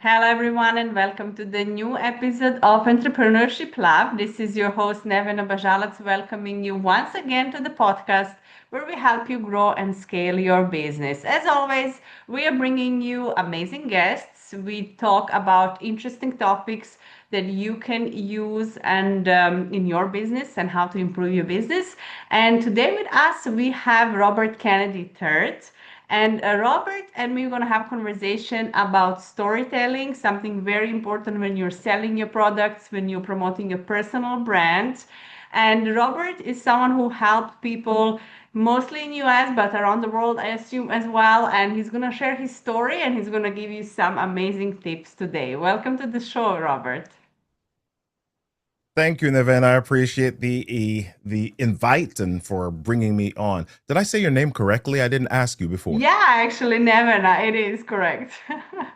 Hello, everyone, and welcome to the new episode of Entrepreneurship Lab. This is your host, Nevena Bajalac, welcoming you once again to the podcast where we help you grow and scale your business. As always, we are bringing you amazing guests. We talk about interesting topics that you can use and in your business and how to improve your business. And today with us, we have Robert Kennedy III. And Robert and me are going to have conversation about storytelling, something very important when you're selling your products, when you're promoting your personal brand. And Robert is someone who helped people mostly in US, but around the world, I assume as well. And he's going to share his story and he's going to give you some amazing tips today. Welcome to the show, Robert. Thank you, Niven. I appreciate the invite and for bringing me on. Did I say your name correctly? I didn't ask you before. Yeah, actually, Nevena, it is correct.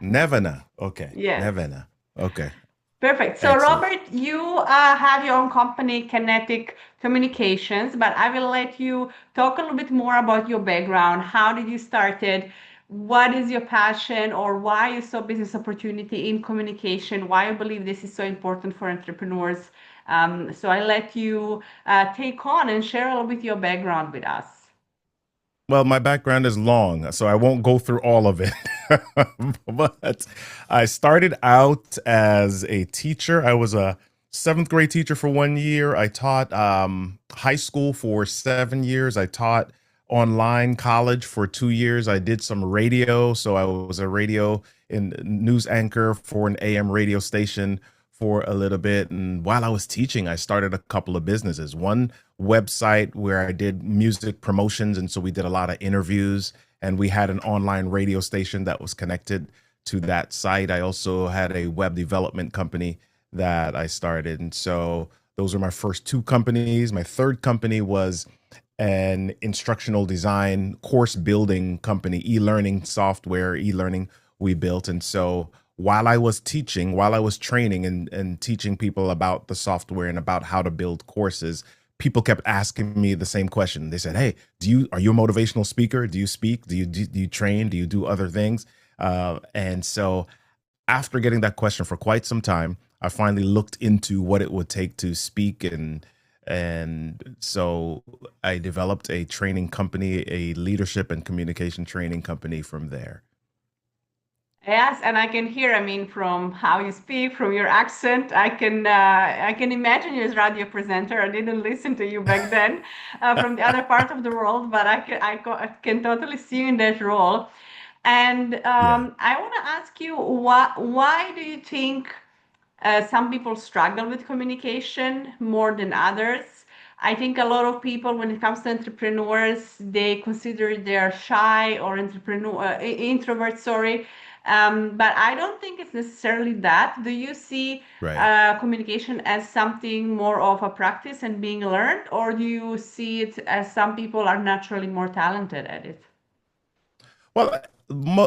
Nevena. Okay, Yes. Nevena. Okay, Perfect. So, excellent. Robert, you have your own company, Kinetic Communications, but I will let you talk a little bit more about your background. How did you start it? What is your passion, or why you saw business opportunity in communication? Why you believe this is so important for entrepreneurs? So, I let you take on and share a little bit your background with us. Well, my background is long, so I won't go through all of it. But I started out as a teacher. I was a seventh grade teacher for 1 year. I taught high school for 7 years. I taught online college for 2 years. I did some radio. So I was a radio and news anchor for an AM radio station for a little bit. And while I was teaching, I started a couple of businesses. One website where I did music promotions. And so we did a lot of interviews, and we had an online radio station that was connected to that site. I also had a web development company that I started. And so those were my first two companies. My third company was an instructional design course building company, e-learning software, e-learning we built. And so while I was teaching, while I was training and teaching people about the software and about how to build courses, people kept asking me the same question. They said, "Hey, are you a motivational speaker? Do you speak? Do you train? Do you do other things?" And so after getting that question for quite some time, I finally looked into what it would take to speak, and so I developed a training company, a leadership and communication training company from there. Yes, and I can hear, I mean, from how you speak, from your accent, I can imagine you as radio presenter. I didn't listen to you back then from the other part of the world, but I can totally see you in that role. And Yeah. I want to ask you, why do you think some people struggle with communication more than others? I think a lot of people, when it comes to entrepreneurs, they consider they're shy or introverts, sorry. But I don't think it's necessarily that. Do you see Right. communication as something more of a practice and being learned, or do you see it as some people are naturally more talented at it? Well,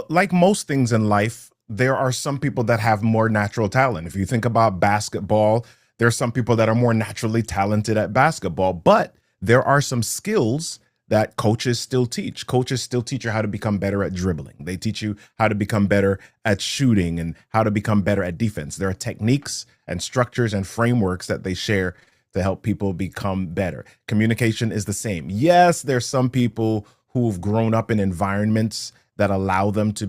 like most things in life, there are some people that have more natural talent. If you think about basketball, there are some people that are more naturally talented at basketball, but there are some skills that coaches still teach. Coaches still teach you how to become better at dribbling. They teach you how to become better at shooting and how to become better at defense. There are techniques and structures and frameworks that they share to help people become better. Communication is the same. Yes, there's some people who've grown up in environments that allow them to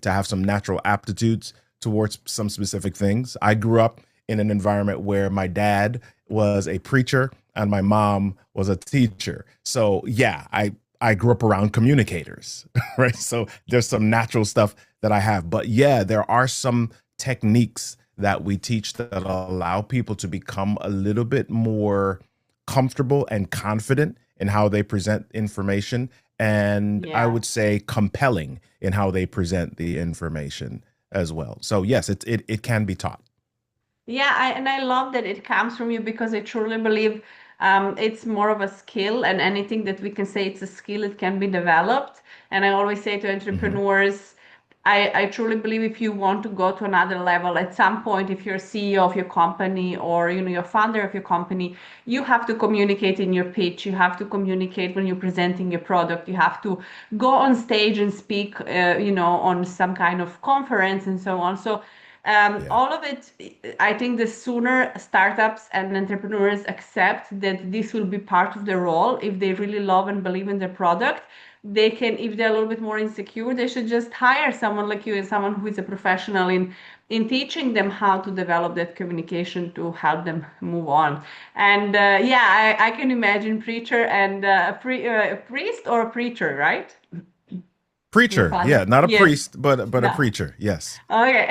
have some natural aptitudes towards some specific things. I grew up in an environment where my dad was a preacher and my mom was a teacher. So yeah, I grew up around communicators, right? So there's some natural stuff that I have. But yeah, there are some techniques that we teach that allow people to become a little bit more comfortable and confident in how they present information, and I Yeah. would say compelling in how they present the information as well. So yes, it can be taught. Yeah, and I love that it comes from you because I truly believe it's more of a skill, and anything that we can say it's a skill, it can be developed. And I always say to Hmm. entrepreneurs, I truly believe if you want to go to another level at some point, if you're CEO of your company or you're founder of your company, you have to communicate in your pitch. You have to communicate when you're presenting your product. You have to go on stage and speak, on some kind of conference and so on. So Yeah. All of it, I think the sooner startups and entrepreneurs accept that this will be part of their role, if they really love and believe in their product, they can, if they're a little bit more insecure, they should just hire someone like you and someone who is a professional in teaching them how to develop that communication to help them move on. And yeah, I can imagine preacher and a priest or a preacher, right? Your Preacher. father? Yeah. Not a Yes. priest, but a No. preacher. Yes. Okay.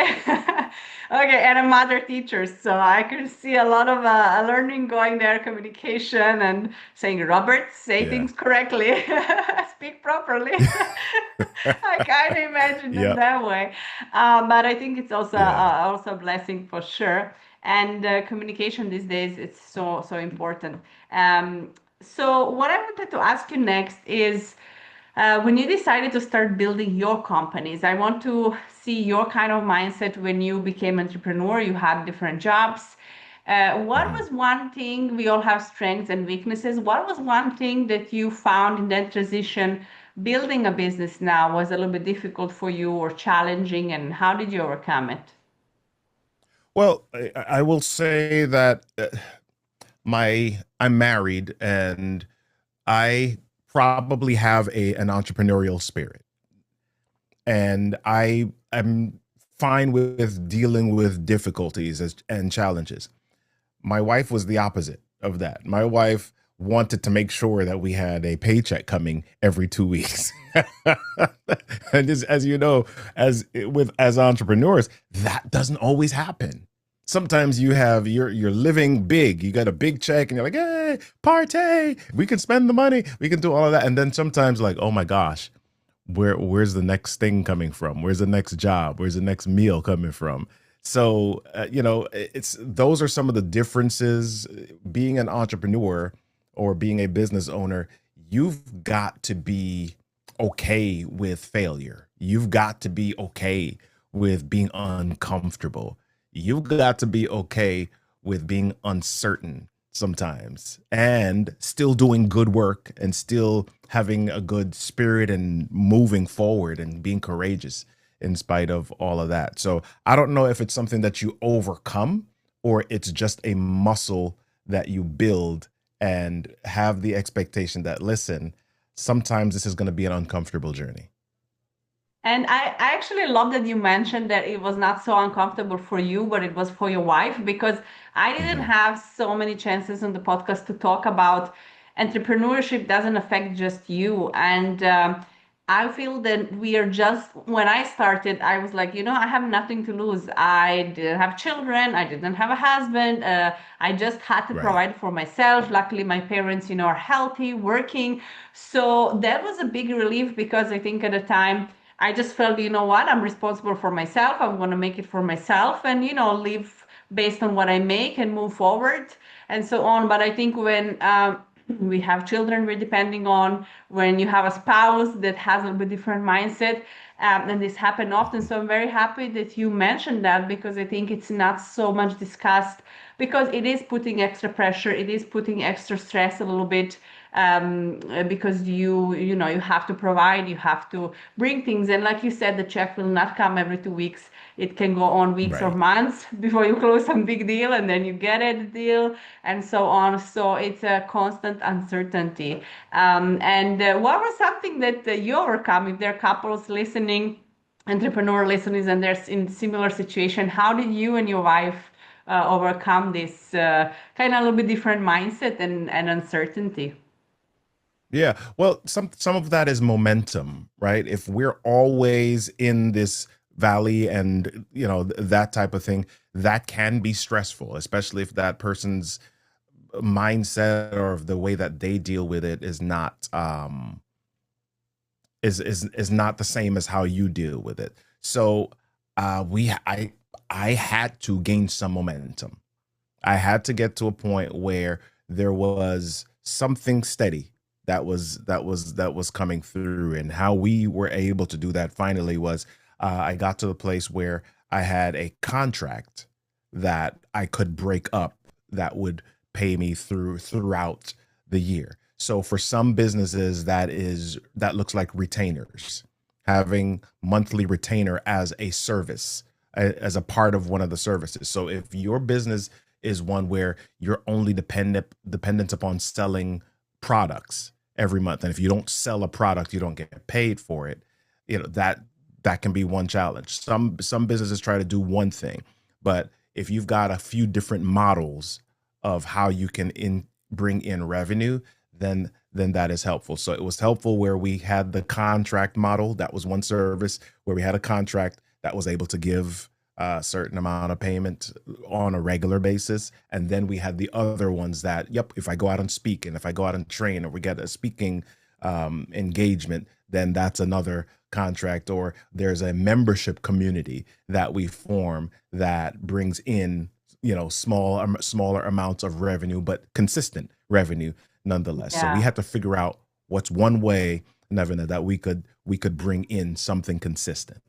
Okay, and a mother teacher, so I could see a lot of learning going there, communication and saying, Robert, say Yeah. things correctly, speak properly. I kind of imagine it Yep. that way. But I think it's also Yeah. also a blessing for sure. And communication these days, it's so important. So what I wanted to ask you next is, when you decided to start building your companies, I want to see your kind of mindset when you became entrepreneur. You had different jobs. What Mhm. was one thing? We all have strengths and weaknesses. What was one thing that you found in that transition, building a business now, was a little bit difficult for you or challenging, and how did you overcome it? Well, I will say that I'm married and I probably have a an entrepreneurial spirit, and I am fine with dealing with difficulties and challenges. My wife was the opposite of that. My wife wanted to make sure that we had a paycheck coming every 2 weeks. And as you know, as entrepreneurs, that doesn't always happen. Sometimes you're living big. You got a big check and you're like, hey, party. We can spend the money. We can do all of that. And then sometimes like, oh my gosh, where's the next thing coming from? Where's the next job? Where's the next meal coming from? So it's those are some of the differences. Being an entrepreneur or being a business owner, you've got to be okay with failure. You've got to be okay with being uncomfortable. You've got to be okay with being uncertain sometimes and still doing good work and still having a good spirit and moving forward and being courageous in spite of all of that. So I don't know if it's something that you overcome or it's just a muscle that you build and have the expectation that, listen, sometimes this is going to be an uncomfortable journey. And I actually love that you mentioned that it was not so uncomfortable for you, but it was for your wife, because I didn't Hmm. have so many chances on the podcast to talk about entrepreneurship doesn't affect just you. And I feel that we are just, when I started, I was like, I have nothing to lose. I didn't have children. I didn't have a husband. I just had to Right. provide for myself. Luckily, my parents, are healthy, working. So that was a big relief, because I think at the time, I just felt, you know what, I'm responsible for myself. I'm going to make it for myself and, live based on what I make and move forward and so on. But I think when we have children we're depending on, when you have a spouse that has a little bit different mindset, and this happen often. Mhm. So I'm very happy that you mentioned that, because I think it's not so much discussed, because it is putting extra pressure, it is putting extra stress a little bit, because you have to provide, you have to bring things, and like you said, the check will not come every 2 weeks. It can go on weeks or Right. months before you close some big deal, and then you get a deal, and so on. So it's a constant uncertainty. And what was something that you overcome? If there are couples listening, entrepreneur listeners, and they're in similar situation, how did you and your wife overcome this kind of a little bit different mindset and uncertainty? Yeah. Well, some of that is momentum, right? If we're always in this valley and that type of thing, that can be stressful, especially if that person's mindset or the way that they deal with it is not the same as how you deal with it. So we I had to gain some momentum. I had to get to a point where there was something steady that was coming through, and how we were able to do that finally was I got to the place where I had a contract that I could break up that would pay me throughout the year. So for some businesses that looks like retainers, having monthly retainer as a service, as a part of one of the services. So if your business is one where you're only dependent upon selling products every month, and if you don't sell a product, you don't get paid for it. That can be one challenge. Some businesses try to do one thing, but if you've got a few different models of how you can bring in revenue, then that is helpful. So it was helpful where we had the contract model. That was one service where we had a contract that was able to give a certain amount of payment on a regular basis. And then we had the other ones that, yep, if I go out and speak, and if I go out and train, or we get a speaking engagement, then that's another contract. Or there's a membership community that we form that brings in, smaller amounts of revenue, but consistent revenue nonetheless. So we Yeah. had to figure out what's one way, Nevina, that we could bring in something consistent.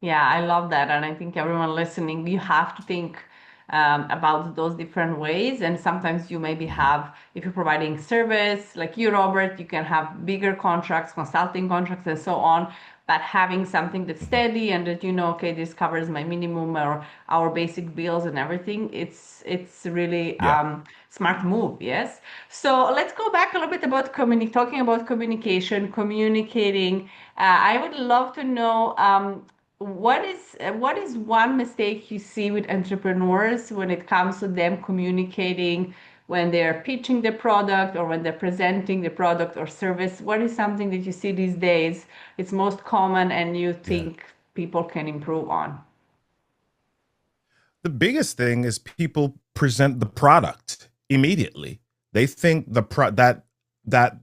Yeah, I love that. And I think everyone listening, you have to think about those different ways. And sometimes you maybe Mhm. have, if you're providing service like you, Robert, you can have bigger contracts, consulting contracts, and so on. But having something that's Mhm. steady and that you know, okay, this covers my minimum or our basic bills and everything, it's really Yeah. smart move. Yes. So let's go back a little bit about talking about communication, communicating. I would love to know what is one mistake you see with entrepreneurs when it comes to them communicating when they're pitching the product or when they're presenting the product or service? What is something that you see these days? It's most common and you Yeah. think people can improve on? The biggest thing is people present the product immediately. They think that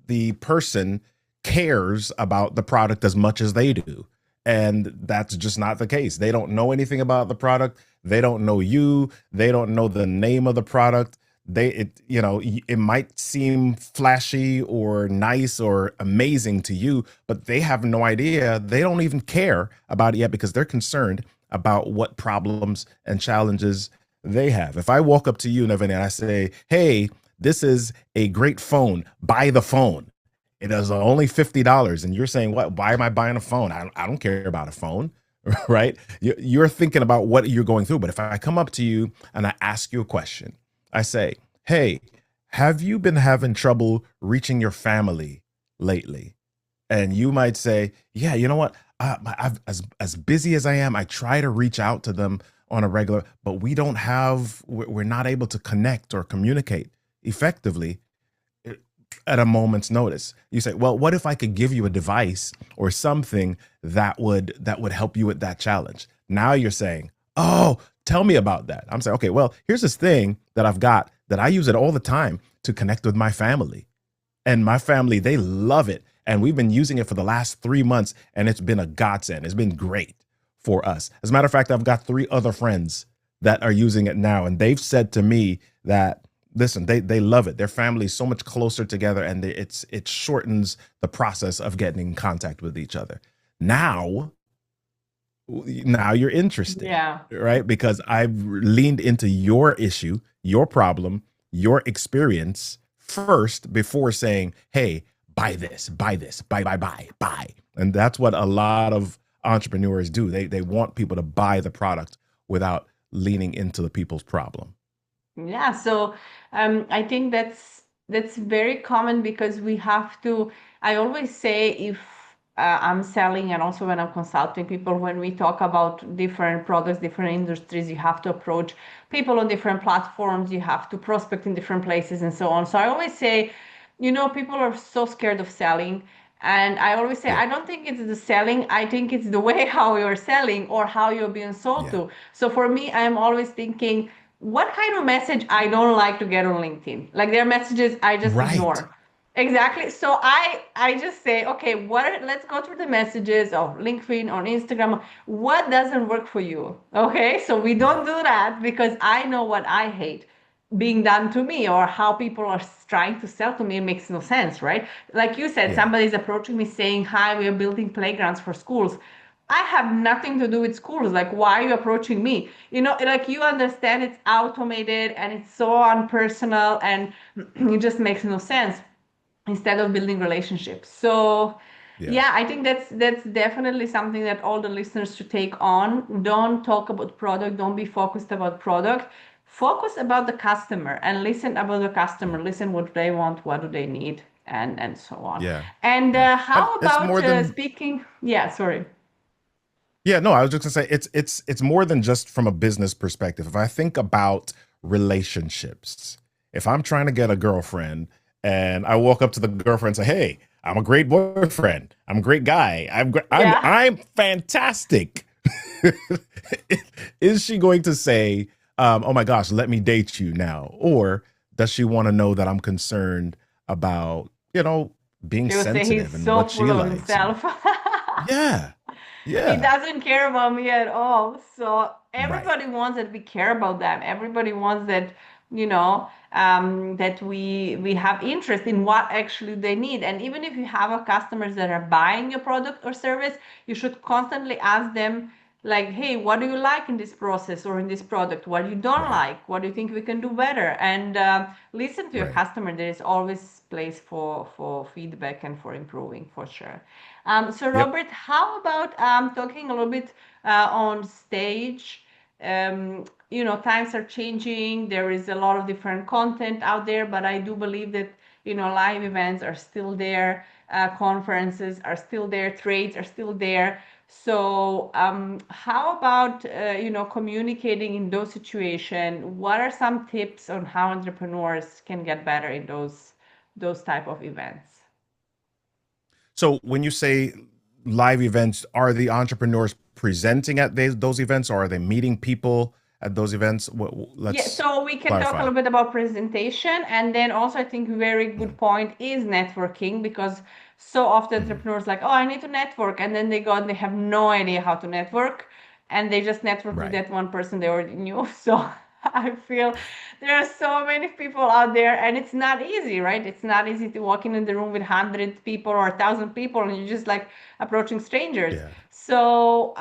the person cares about the product as much as they do. And that's just not the case. They don't know anything about the product. They don't know you. They don't know the name of the product. It might seem flashy or nice or amazing to you, but they have no idea. They don't even care about it yet because they're concerned about what problems and challenges they have. If I walk up to you, Nevin, and I say, "Hey, this is a great phone. Buy the phone. It is only $50." And you're saying, "What? Why am I buying a phone? I don't care about a phone." Right? You're thinking about what you're going through. But if I come up to you and I ask you a question, I say, "Hey, have you been having trouble reaching your family lately?" And you might say, "Yeah, you know what? As busy as I am, I try to reach out to them on a regular, but we're not able to connect or communicate effectively at a moment's notice." You say, "Well, what if I could give you a device or something that would help you with that challenge?" Now you're saying, "Oh, tell me about that." I'm saying, "Okay, well, here's this thing that I've got that I use it all the time to connect with my family. And my family, they love it. And we've been using it for the last 3 months, and it's been a godsend. It's been great for us. As a matter of fact, I've got three other friends that are using it now, and they've said to me that, listen, they love it. Their family is so much closer together, and it shortens the process of getting in contact with each other. Now, now you're interested, Yeah. right? Because I've leaned into your issue, your problem, your experience first before saying, "Hey, buy this, buy." And that's what a lot of entrepreneurs do. They want people to buy the product without leaning into the people's problem. Yeah, so I think that's very common because we have to. I always say if I'm selling and also when I'm consulting people, when we talk about different products, different industries, you have to approach people on different platforms, you have to prospect in different places and so on. So I always say, people are so scared of selling. And I always say, Yeah, I don't think it's the selling. I think it's the way how you're selling or how you're being sold yeah, to. So for me, I'm always thinking, what kind of message I don't like to get on LinkedIn? Like there are messages I just right. ignore. Exactly. So I just say, okay, let's go through the messages of LinkedIn or Instagram. What doesn't work for you? Okay? So we Yeah, don't do that because I know what I hate being done to me or how people are trying to sell to me. It makes no sense, right? Like you said, yeah, somebody's approaching me saying, "Hi, we are building playgrounds for schools." I have nothing to do with schools. Like, why are you approaching me? Like you understand it's automated and it's so unpersonal and it just makes no sense instead of building relationships. So Yeah. Yeah, I think that's definitely something that all the listeners should take on. Don't talk about product, don't be focused about product. Focus about the customer and listen about the customer. Mm. Listen what they want, what do they need, and so on. Yeah. And Yeah. And how it's about more than speaking? Yeah, sorry. Yeah, no, I was just gonna say it's more than just from a business perspective. If I think about relationships, if I'm trying to get a girlfriend and I walk up to the girlfriend and say, "Hey, I'm a great boyfriend. I'm a great guy. Yeah. I'm fantastic." Is she going to say, "Oh my gosh, let me date you now," or does she want to know that I'm concerned about being She will say he's sensitive and so what full she of likes? And himself. yeah, He yeah, doesn't care about me at all. So right, everybody wants that we care about them. Everybody wants that, that we have interest in what actually they need. And even if you have a customers that are buying your product or service, you should constantly ask them like, hey, what do you like in this process or in this product? What you don't right, like? What do you think we can do better? And listen to your right. customer. There is always place for feedback and for improving for sure. So Yep. Robert, how about talking a little bit on stage? Times are changing. There is a lot of different content out there, but I do believe that live events are still there, conferences are still there, trades are still there. So, how about communicating in those situations? What are some tips on how entrepreneurs can get better in those type of events? So when you say live events, are the entrepreneurs presenting at those events, or are they meeting people at those events? Yeah, Let's so we can talk a clarify. little bit about presentation, and then also I think a very good Mhm, point is networking because so often mhm. entrepreneurs like, oh, I need to network, and then they go and they have no idea how to network, and they just network with Right. that one person they already knew. So I feel there are so many people out there, and it's not easy, right? It's not easy to walk in the room with 100 people or 1,000 people, and you're just like approaching strangers. Yeah. So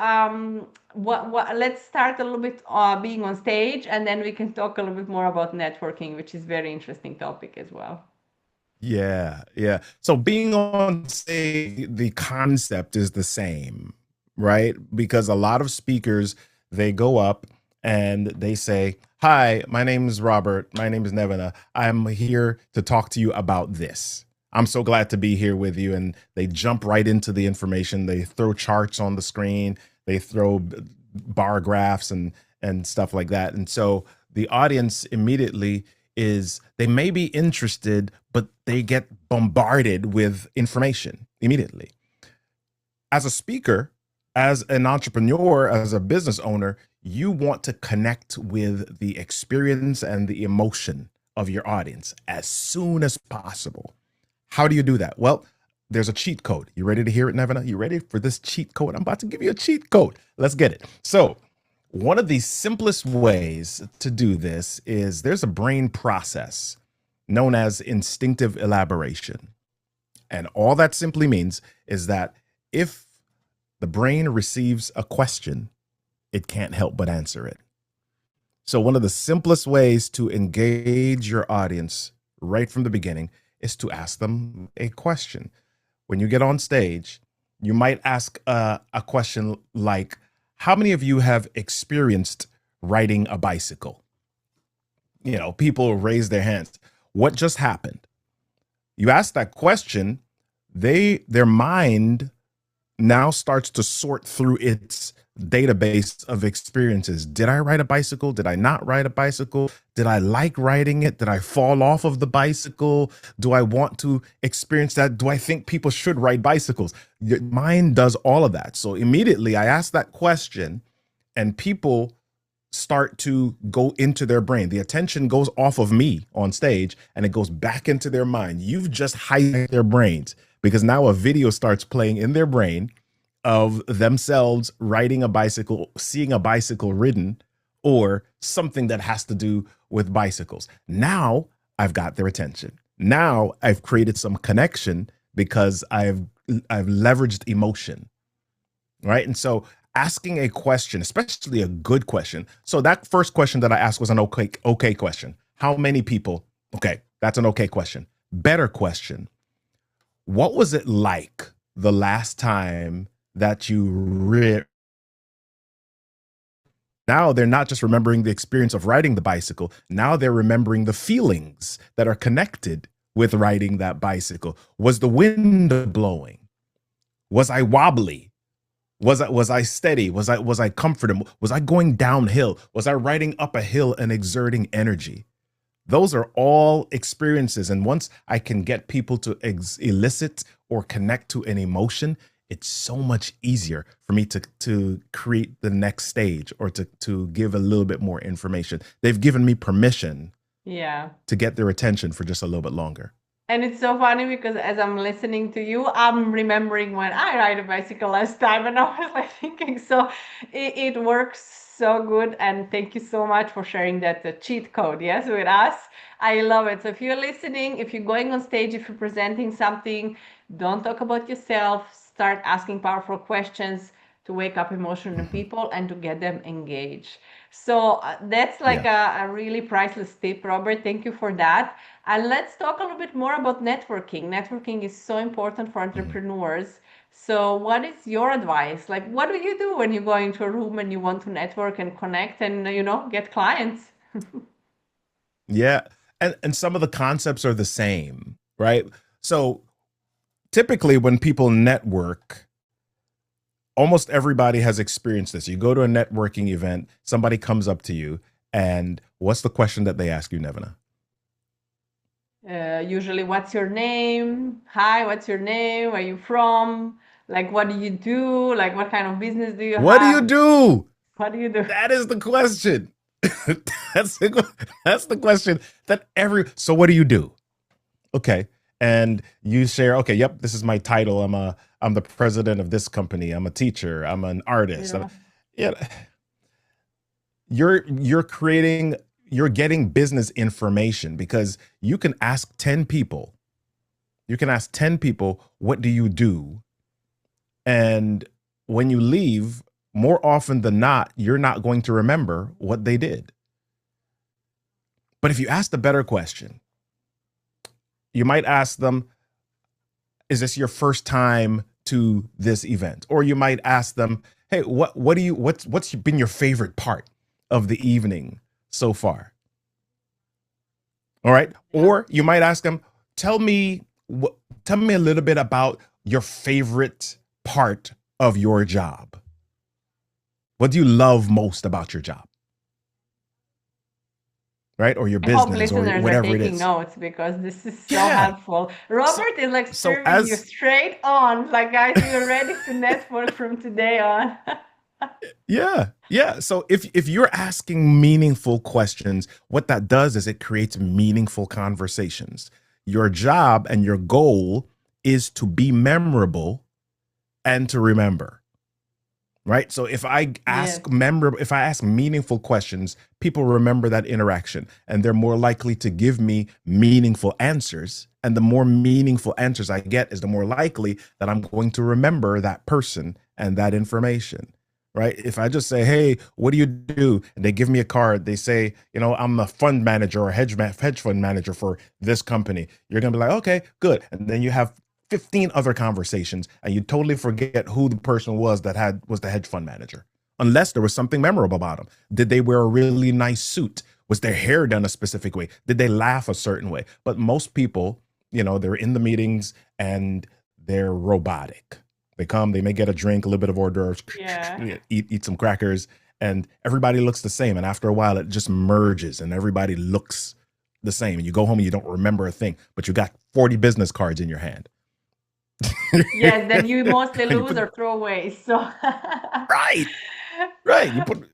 what let's start a little bit being on stage and then we can talk a little bit more about networking, which is very interesting topic as well. Yeah, yeah. So being on stage, the concept is the same, right? Because a lot of speakers, they go up and they say, "Hi, my name is Robert. My name is Nevena. I'm here to talk to you about this. I'm so glad to be here with you." And they jump right into the information. They throw charts on the screen. They throw bar graphs and stuff like that. And so the audience immediately is they may be interested, but they get bombarded with information immediately. As a speaker, as an entrepreneur, as a business owner, you want to connect with the experience and the emotion of your audience as soon as possible. How do you do that? Well, there's a cheat code. You ready to hear it, Nevena? You ready for this cheat code? I'm about to give you a cheat code. Let's get it. So, one of the simplest ways to do this is there's a brain process known as instinctive elaboration. And all that simply means is that if the brain receives a question, it can't help but answer it. So, one of the simplest ways to engage your audience right from the beginning is to ask them a question. When you get on stage, you might ask a question like, how many of you have experienced riding a bicycle? People raise their hands. What just happened? You ask that question, their mind now starts to sort through its database of experiences. Did I ride a bicycle? Did I not ride a bicycle? Did I like riding it? Did I fall off of the bicycle? Do I want to experience that? Do I think people should ride bicycles? Your mind does all of that. So immediately I ask that question and people start to go into their brain. The attention goes off of me on stage and it goes back into their mind. You've just hijacked their brains because now a video starts playing in their brain of themselves riding a bicycle, seeing a bicycle ridden, or something that has to do with bicycles. Now I've got their attention. Now I've created some connection because I've leveraged emotion, right? And so asking a question, especially a good question. So that first question that I asked was an okay question. How many people? Okay, that's an okay question. Better question. What was it like the last time that you now they're not just remembering the experience of riding the bicycle. Now they're remembering the feelings that are connected with riding that bicycle. Was the wind blowing? Was I wobbly? Was I steady? Was I comfortable? Was I going downhill? Was I riding up a hill and exerting energy? Those are all experiences. And once I can get people to elicit or connect to an emotion, it's so much easier for me to create the next stage or to give a little bit more information. They've given me permission Yeah. to get their attention for just a little bit longer. And it's so funny because as I'm listening to you, I'm remembering when I ride a bicycle last time, and I was like thinking, so it works so good. And thank you so much for sharing that cheat code, yes, with us. I love it. So if you're listening, if you're going on stage, if you're presenting something, don't talk about yourself. Start asking powerful questions to wake up emotional Mhm. people and to get them engaged. So that's like Yeah. a really priceless tip, Robert. Thank you for that. And let's talk a little bit more about networking. Networking is so important for Mhm. entrepreneurs. So, what is your advice? Like, what do you do when you go into a room and you want to network and connect and, get clients? Yeah. And some of the concepts are the same, right? So typically when people network, almost everybody has experienced this. You go to a networking event, somebody comes up to you, and what's the question that they ask you, Nevena? Usually, what's your name? Hi, what's your name? Where are you from? Like, what do you do? Like, what kind of business do you What do you have? do? What do you do? That is the question. That's the question that so what do you do? Okay. And you share, okay, yep, this is my title. I'm the president of this company. I'm a teacher. I'm an artist. Yeah. Yeah, you're creating, you're getting business information because you can ask 10 people. You can ask 10 people, what do you do? And when you leave, more often than not, you're not going to remember what they did. But if you ask the better question, you might ask them, is this your first time to this event? Or you might ask them, hey, what's been your favorite part of the evening so far? All right. Yeah. Or you might ask them, tell me tell me a little bit about your favorite part of your job. What do you love most about your job? Right? Or your I hope business or listeners are whatever it taking is. notes because this is so Yeah. helpful. So Robert is like so serving you as straight on. Like, guys, you're ready to network from today on. Yeah. Yeah. So if you're asking meaningful questions, what that does is it creates meaningful conversations. Your job and your goal is to be memorable and to remember. Right? So Yes. if I ask meaningful questions, people remember that interaction and they're more likely to give me meaningful answers. And the more meaningful answers I get is the more likely that I'm going to remember that person and that information. Right? If I just say, "Hey, what do you do?" and they give me a card, they say, "I'm a fund manager or hedge fund manager for this company." You're going to be like, "Okay, good." And then you have 15 other conversations and you totally forget who the person was that was the hedge fund manager, unless there was something memorable about them. Did they wear a really nice suit? Was their hair done a specific way? Did they laugh a certain way? But most people, they're in the meetings and they're robotic. They come, they may get a drink, a little bit of hors d'oeuvres, Yeah. eat some crackers, and everybody looks the same. And after a while, it just merges and everybody looks the same. And you go home and you don't remember a thing, but you got 40 business cards in your hand. Yes, then you mostly And you lose put or throw away. So right, right. You put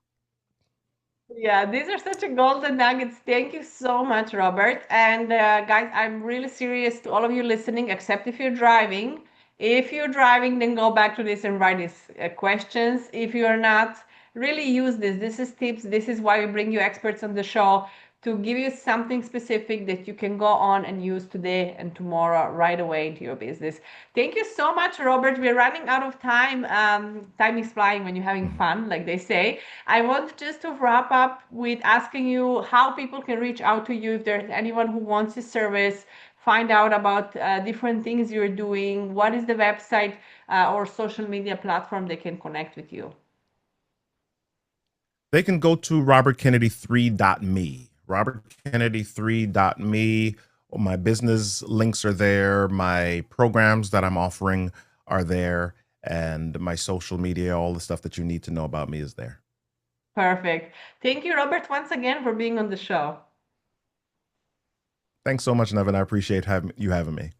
yeah, these are such a golden nuggets. Thank you so much, Robert. And guys, I'm really serious to all of you listening, except if you're driving. If you're driving, then go back to this and write these questions. If you're not, really use this. This is tips. This is why we bring you experts on the show to give you something specific that you can go on and use today and tomorrow right away into your business. Thank you so much, Robert. We're running out of time. Time is flying when you're having Mhm. fun, like they say. I want just to wrap up with asking you how people can reach out to you if there's anyone who wants your service find out about different things you're doing, what is the website or social media platform they can connect with you? They can go to robertkennedy3.me. Robertkennedy3.me. My business links are there. My programs that I'm offering are there. And my social media, all the stuff that you need to know about me is there. Perfect. Thank you, Robert, once again for being on the show. Thanks so much, Nevin. I appreciate you having me.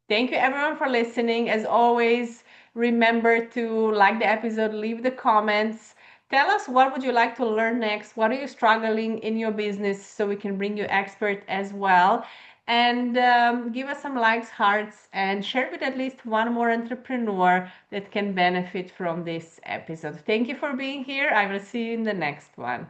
Thank you everyone for listening. As always, remember to like the episode, leave the comments. Tell us what would you like to learn next? What are you struggling in your business so we can bring you expert as well? And give us some likes, hearts, and share with at least one more entrepreneur that can benefit from this episode. Thank you for being here. I will see you in the next one.